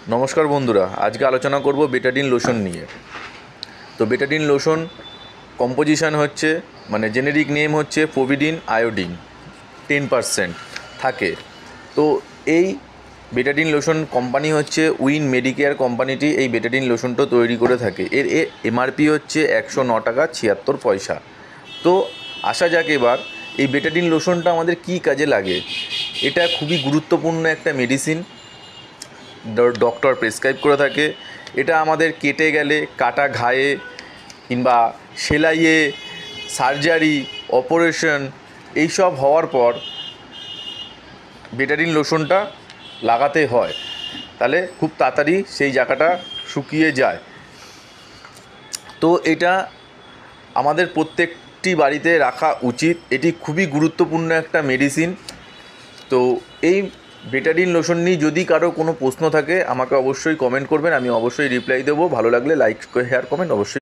নমস্কার বন্ধুরা, আজকে আলোচনা করব বেটাডিন লোশন নিয়ে। তো বেটাডিন লোশন কম্পোজিশন হচ্ছে, মানে জেনেরিক নেম হচ্ছে পোভিডিন আয়োডিন 10% থাকে। তো এই বেটাডিন লোশন কোম্পানি হচ্ছে উইন মেডিকেয়ার কোম্পানিটি এই বেটাডিন লোশনটা তৈরি করে থাকে। এর এমআরপি হচ্ছে 109 টাকা 76 পয়সা। তো আসা যাক এবার এই বেটাডিন লোশনটা আমাদের কী কাজে লাগে। এটা খুবই গুরুত্বপূর্ণ একটা মেডিসিন, ডক্টর প্রেসক্রাইব করে থাকে। এটা আমাদের কেটে গেলে, কাটা ঘায়ে কিংবা সেলাইয়ে, সার্জারি, অপারেশন এইসব হওয়ার পর বেটাডিন লোশনটা লাগাতে হয়, তাহলে খুব তাড়াতাড়ি সেই জায়গাটা শুকিয়ে যায়। তো এটা আমাদের প্রত্যেকটি বাড়িতে রাখা উচিত। এটি খুবই গুরুত্বপূর্ণ একটা মেডিসিন। তো এই বেটাডিন লোশন নিয়ে যদি কারো কোনো প্রশ্ন থাকে আমাকে অবশ্যই কমেন্ট করবেন, আমি অবশ্যই রিপ্লাই দেবো। ভালো লাগলে লাইক, শেয়ার, কমেন্ট অবশ্যই।